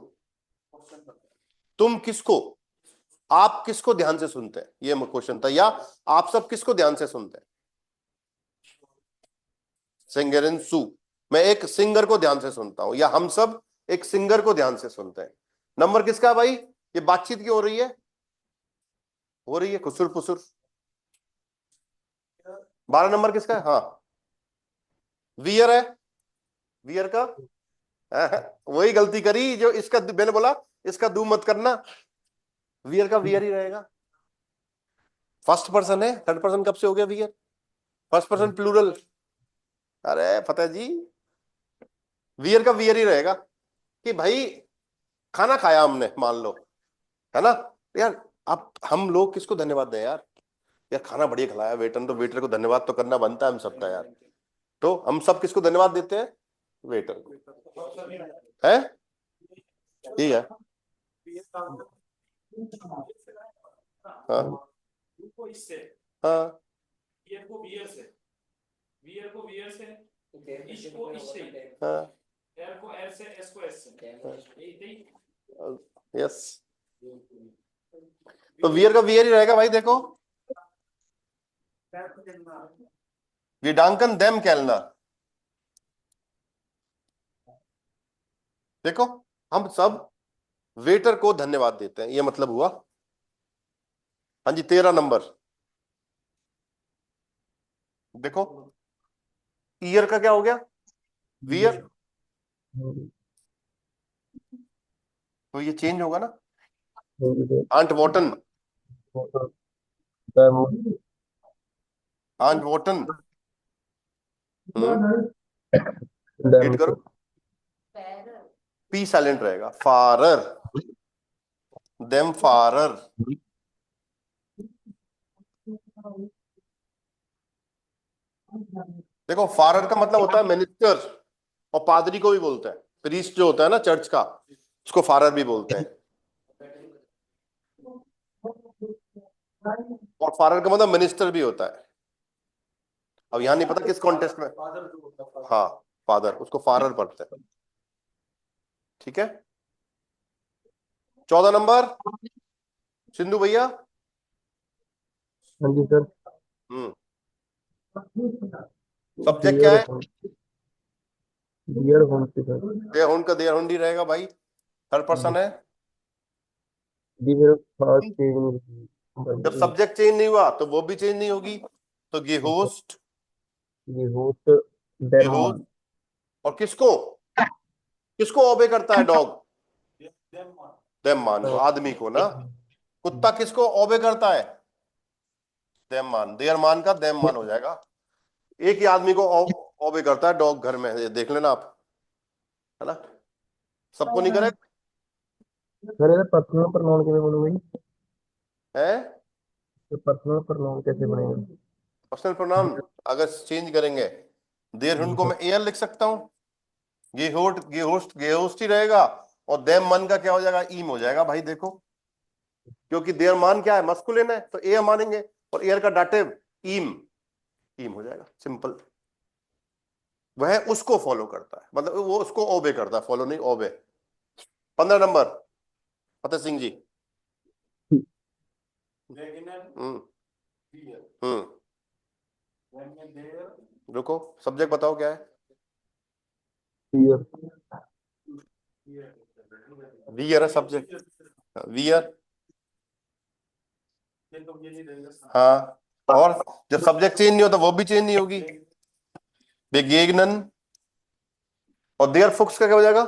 तुम किसको, आप किसको ध्यान से सुनते हैं, ये क्वेश्चन था। या आप सब किसको ध्यान से सुनते हैं? सिंगर इन सू, मैं एक सिंगर को ध्यान से सुनता हूं, या हम सब एक सिंगर को ध्यान से सुनते हैं। नंबर किसका है भाई? ये बातचीत की हो रही है, हो रही है खुसुर फुसुर। 12 नंबर किसका है? हाँ, वियर है। वियर का वही गलती करी जो इसका मैंने बोला इसका दू मत करना। वियर का वियर ही रहेगा। फर्स्ट पर्सन है, थर्ड पर्सन कब से हो गया वियर? First person plural. अरे फतेह जी, वियर का वियर ही रहेगा कि भाई खाना खाया हमने, मान लो, है ना यार। आप हम लोग किसको धन्यवाद दें यार? यार खाना बढ़िया खिलाया वेटर ने, तो वेटर को धन्यवाद तो करना बनता है हम सबका यार। तो हम सब किसको धन्यवाद देते हैं? वेटर को। है ठीक है। हाँ को इससे, हाँ वियर को वियर से, वियर को वियर से, इश को इश से, हाँ, एर को एर से, एस को एस से, यही यस। तो वियर का वियर ही रहेगा भाई। देखो विडांकन देम कैलना, देखो हम सब वेटर को धन्यवाद देते हैं, ये मतलब हुआ। हाँ जी, 13 नंबर देखो, ईयर का क्या हो गया? वियर। तो ये चेंज होगा ना। आंट वॉटन, आंट वॉटन, रीड करो। पी साइलेंट रहेगा। फारर, देम फारर। देखो फारर का मतलब होता है मिनिस्टर, और पादरी को भी बोलते हैं, प्रीस्ट जो होता है ना चर्च का, उसको फारर भी बोलते हैं। और फारर का मतलब मिनिस्टर भी होता है। अब यहां नहीं पता किस कॉन्टेस्ट में। हाँ, फादर, उसको फारर पढ़ते हैं। ठीक है। 14 नंबर सिंधु भैया। हाँ जी सर। सब्जेक्ट क्या है? डियर होम से सर। देयर हुंड का देयर हुंड ही रहेगा भाई, थर्ड पर्सन है। जी मेरा फास्ट चेंज। जब सब्जेक्ट चेंज नहीं हुआ तो वो भी चेंज नहीं होगी। तो गेहोस्ट, ये होस्ट डेनमार्क। गेहोस्ट। और किसको, किसको ओबे करता है डॉग? देम मान को, आदमी को ना। कुत्ता किसको ओबे करता है? देम मान, देयर मान का देम मान हो जाएगा। एक ही आदमी को ओबे करता है डॉग घर में, ये देख लेना आप, है ना। सबको नहीं करेगा। सर ਇਹਦਾ पर्सनल प्रोनाउन ਕਿਵੇਂ ਬਣੂਗਾ ਜੀ? है तो पर्सनल प्रोनाउन कैसे बनेगा? पर्सनल प्रोनाउन अगर चेंज करेंगे, देर जी को सर। मैं एयर लिख सकता हूँ, गेहोस्ट ही रहेगा, और देम मन का क्या हो जाएगा, ईम हो जाएगा भाई। देखो, क्योंकि देर मान क्या है, मस्कुलिन है, तो एयर मानेंगे, और एयर का डाटिव ईम, ईम हो जाएगा। सिंपल। वह उसको फॉलो करता है, मतलब वो उसको ओबे करता है, फॉलो नहीं, ओबे। 15 नंबर फतेह सिंह जी। हम्म हम्म रुको, सब्जेक्ट बताओ क्या है। Fear. वियर है सब्जेक्ट, वियर। हाँ, और जब सब्जेक्ट चेंज नहीं होता वो भी चेंज नहीं होगी। बेगेगनन, और देयर फुक्स का क्या हो जाएगा,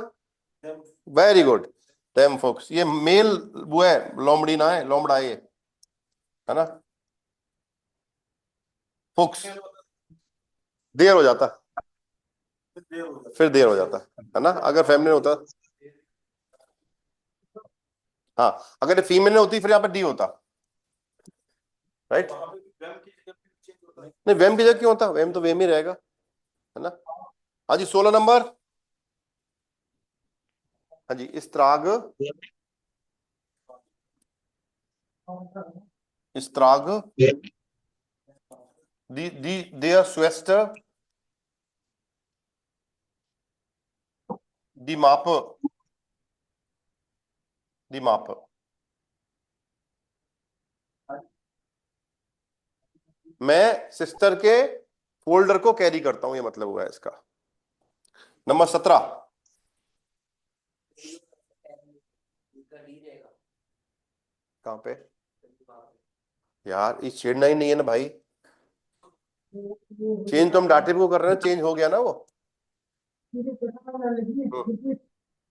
वेरी गुड, देम फुक्स। ये मेल वो है, लोमड़ी ना है, लोमड़ा ये है ना। फुक्स देर हो जाता, फिर देर हो जाता है ना, अगर फेमिनिन होता। हाँ, अगर फीमेल में होती फिर यहाँ पर डी होता, राइट। नहीं, वेम की जगह क्यों होता, वेम तो वेम ही रहेगा, है ना। हाँ जी, 16 नंबर। हाँ जी, इस्त्राग, इस्त्राग, दी देयर स्वेस्टर, दी माप, दी माप। मैं सिस्टर के फोल्डर को कैरी करता हूं, ये मतलब हुआ है इसका। नंबर 17। कहां पे यार, ये छेड़ना ही नहीं है ना भाई। चेंज तो हम डाटिव को कर रहे हैं, चेंज हो गया ना वो।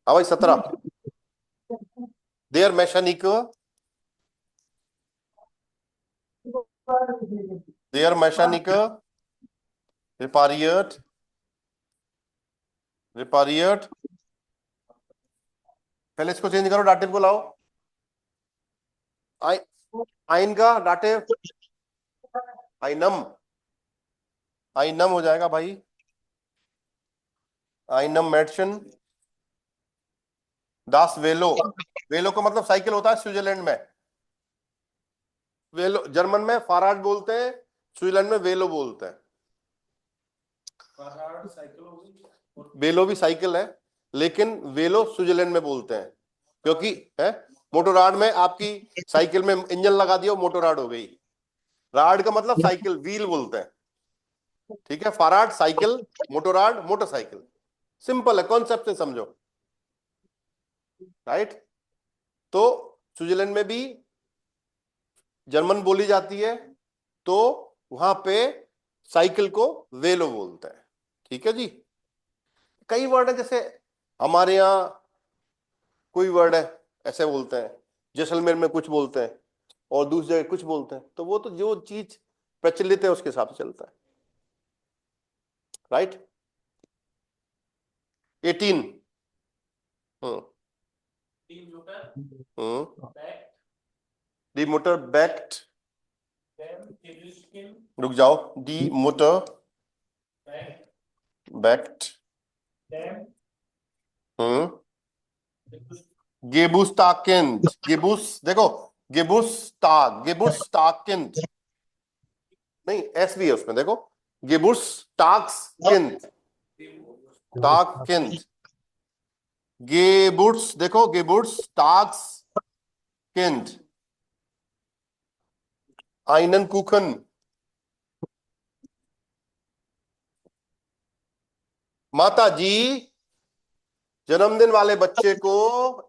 हाँ भाई, 17। देयर मैशानिक, देयर मैशानिक रिपारियट, रिपारियट। पहले इसको चेंज करो, डाटिव को लाओ। आई, आइन का डाटिव आइनम, आइनम हो जाएगा भाई, आइनम मेडिसिन। दास वेलो, वेलो का मतलब साइकिल होता है स्विट्जरलैंड में। वेलो जर्मन में फाराड बोलते हैं, स्विट्जरलैंड में वेलो बोलते हैं। वेलो भी साइकिल है, लेकिन वेलो स्विट्जरलैंड में बोलते हैं, क्योंकि है मोटोराड में आपकी साइकिल में इंजन लगा दिया, मोटोराड हो गई। राड का मतलब साइकिल, व्हील बोलते हैं, ठीक है। फाराड साइकिल, मोटोराड मोटरसाइकिल। सिंपल है, कॉन्सेप्ट से समझो, राइट। तो स्विट्जरलैंड में भी जर्मन बोली जाती है, तो वहां पे साइकिल को वेलो बोलते हैं, ठीक है जी। कई वर्ड है, जैसे हमारे यहाँ कोई वर्ड है ऐसे बोलते हैं, जैसलमेर में कुछ बोलते हैं, और दूसरी जगह कुछ बोलते हैं, तो वो तो जो चीज प्रचलित है उसके हिसाब से चलता है, राइट। 18। हम्म हम्म डी मोटर बैक्ट, रुक जाओ, डी मोटर बैक्ट। गेबुस्ताकिंड, गेबुस देखो, गेबुस्ताकिंड, नहीं एस भी है उसमें, देखो, गेबुस्ताकिंड, ताकिंड, गेबुट्स, देखो गेबुट्स्ताकिंड, आइनन कुखन। माता जी जन्मदिन वाले बच्चे को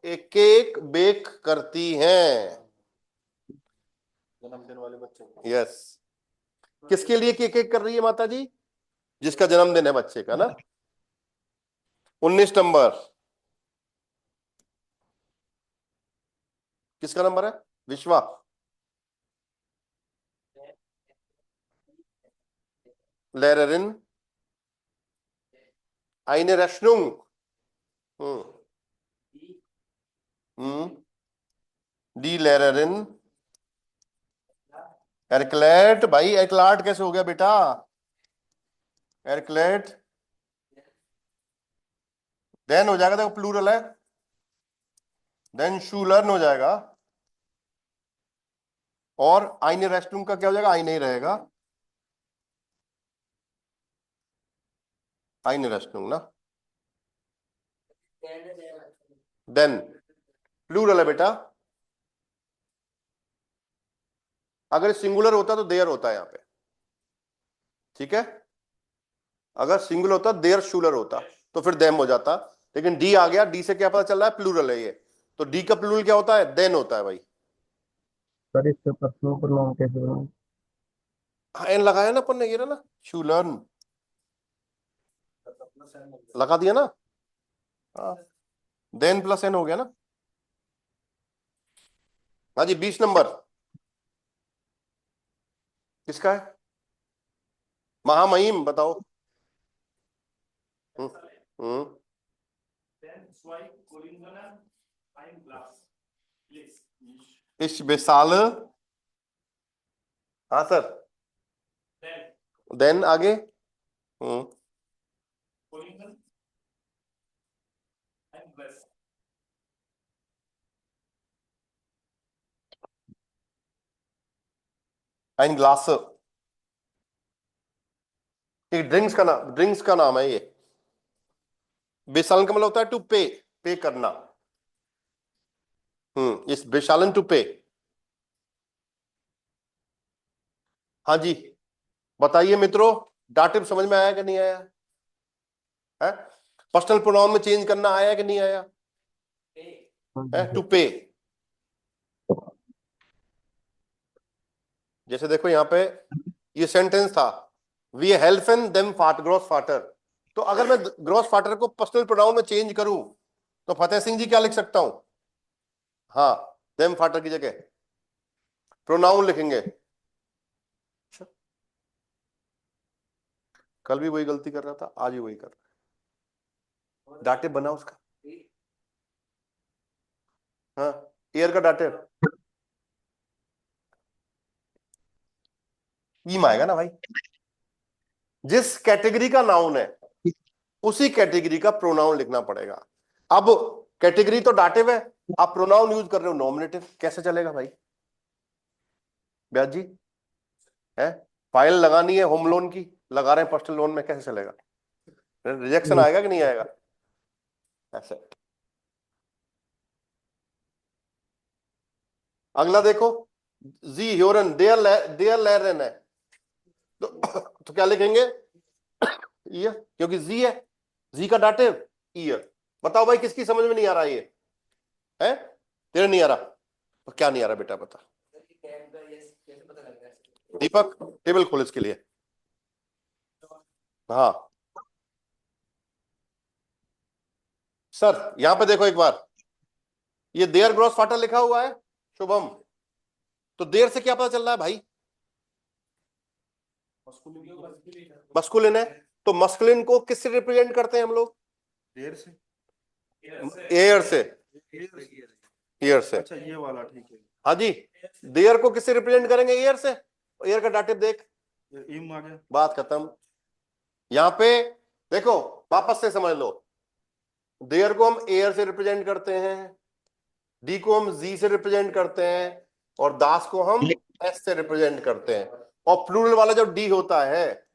एक केक बेक करती हैं, जन्मदिन वाले बच्चे को, यस। किसके लिए केक केक कर रही है माता जी, जिसका जन्मदिन है बच्चे का ना। 19 नंबर, किसका नंबर है, विश्वा। लेररिन, आइने रश्नुंग। हम्म जी लेरेरिन, एरक्लेट। भाई एरक्लाट कैसे हो गया बेटा? एरक्लेट देन हो जाएगा, देखो प्लूरल है, देन शूलर्न हो जाएगा, और आइने रेस्टरूम का क्या हो जाएगा? आइने ही रहेगा, आइने रेस्टरूम ना। देन प्लूरल है बेटा, अगर सिंगुलर होता तो देयर होता है यहां पे, ठीक है? अगर सिंगुलर होता देयर शूलर होता तो फिर देम हो जाता, लेकिन डी आ गया, डी से क्या पता चल रहा है? प्लूरल है ये, तो डी का प्लूरल क्या होता है? देन होता है भाई। सर इससे पर्सनल प्रोनाउन कैसे बनाएंगे? हाँ, एन लगाया ना अपन ने, ये ना शूलर्न लगा दिया ना, हाँ, देन प्लस एन हो गया ना। हाँ जी, 20 नंबर किसका है? महामहिम बताओ। हम्म हम्म। Then swipe Corinna ein Glas. Please. इस बेसाल, हाँ सर, Then देन आगे Corinna ein Glas. आइन ग्लास, एक ड्रिंक्स का नाम है ये। बेसालन का मतलब होता है टू पे, पे करना। इस बेसालन टू पे। हाँ जी, बताइए मित्रों, डाटिव समझ में आया कि नहीं आया है? पर्सनल प्रोनाउन में चेंज करना आया कि नहीं आया है? टू पे। जैसे देखो यहां पे ये सेंटेंस था, वी हेल्फन देम फाट ग्रॉस फाटर, तो अगर मैं ग्रॉस फाटर को पर्सनल प्रोनाउन में चेंज करूं तो फतेह सिंह जी क्या लिख सकता हूं? हाँ, देम फाटर की जगह प्रोनाउन लिखेंगे। कल भी वही गलती कर रहा था, आज भी वही कर रहा है। डाटिव बना उसका, हाँ, एयर का डाटिव ईम आएगा ना भाई। जिस कैटेगरी का नाउन है उसी कैटेगरी का प्रोनाउन लिखना पड़ेगा। अब कैटेगरी तो डाटिव है, आप प्रोनाउन यूज कर रहे हो नॉमिनेटिव, कैसे चलेगा भाई? ब्याज जी है, फाइल लगानी है होम लोन की, लगा रहे हैं पर्सनल लोन में, कैसे चलेगा? रिजेक्शन आएगा कि नहीं आएगा? ऐसे। अगला देखो, जी ह्योरन देयर लेरन है, तो क्या लिखेंगे? ईयर, क्योंकि जी है, जी का डाटिव ईयर। बताओ भाई किसकी समझ में नहीं आ रहा ये है? तेरे नहीं आ रहा तो क्या नहीं आ रहा बेटा बता। दीपक टेबल खोल इसके लिए। हाँ सर, यहां पे देखो एक बार, ये देयर ग्रॉस फाटर लिखा हुआ है शुभम, तो देर से क्या पता चल रहा है भाई? मस्कुलिन है, तो मस्कुलिन को किससे रिप्रेजेंट करते हैं हम लोग? देर से, एयर से, एयर से। अच्छा ये वाला ठीक है। हाँ जी, देयर को किससे रिप्रेजेंट करेंगे? एयर से। एयर का डाटिव देख, इम आ गया। बात खत्म। यहां पे देखो, वापस से समझ लो, देयर को हम एयर से रिप्रेजेंट करते हैं, डी को हम जी से रिप्रेजेंट करते हैं, और दास को हम एस से रिप्रेजेंट करते हैं, और प्लूरल वाला जो डी होता है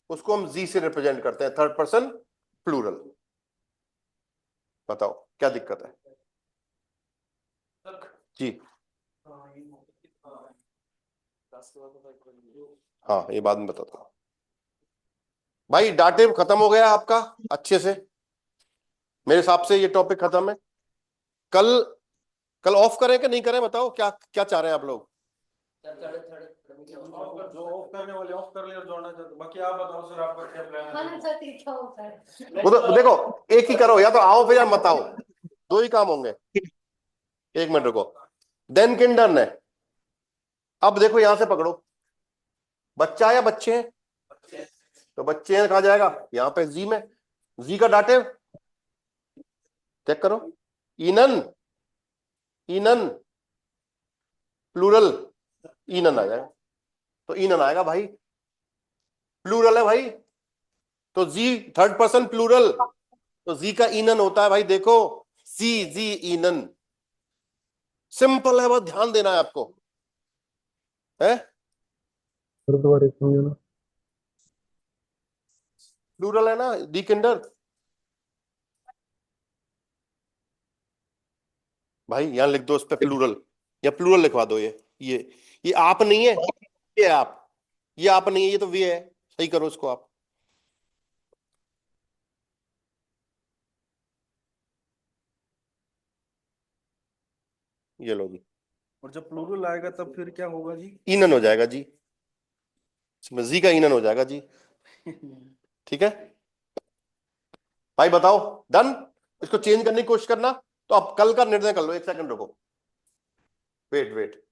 उसको हम जी से रिप्रेजेंट करते हैं, थर्ड पर्सन प्लूरल। बताओ क्या दिक्कत है जी? हाँ, ये बाद में बताता हूं भाई। डाटिव खत्म हो गया आपका अच्छे से, मेरे हिसाब से ये टॉपिक खत्म है। कल कल ऑफ करें कि नहीं करें? बताओ क्या क्या चाह रहे हैं आप लोग? जो ऑफ करने वाले ऑफ कर ले और जोड़ना चाहते, बाकी आप बताओ सर, आपका क्या प्लान हाँ है? सर तीखा होता है। वो तो देखो, एक ही करो, या तो आओ फिर या मत आओ, दो ही काम होंगे। एक मिनट रुको, देन किंडर है। अब देखो यहां से पकड़ो, बच्चा या बच्चे हैं, तो बच्चे हैं कहा जाएगा? यहां पे जी में, जी का डाटिव चेक करो, इनन, इनन प्लूरल ईनन आ जाएगा, तो ईनन आएगा भाई, प्लूरल है भाई, तो जी थर्ड पर्सन प्लूरल, तो जी का ईनन होता है भाई, देखो सी जी ईनन, सिंपल है, बहुत ध्यान देना है आपको, है फिर दोबारा समझो ना। प्लूरल है ना दी किंडर भाई, यहां लिख दो इस पे प्लूरल, या प्लूरल लिखवा दो, ये आप नहीं है, ये आप, ये आप नहीं है, ये तो वे है, सही करो इसको आप। ये लो जी, और जब प्लूरल आएगा तब फिर क्या होगा जी? ईनन हो जाएगा जी, इसमें जी का ईनन हो जाएगा जी, ठीक है भाई, बताओ डन। इसको चेंज करने की कोशिश करना, तो आप कल का निर्णय कर लो, एक सेकंड रुको, वेट वेट,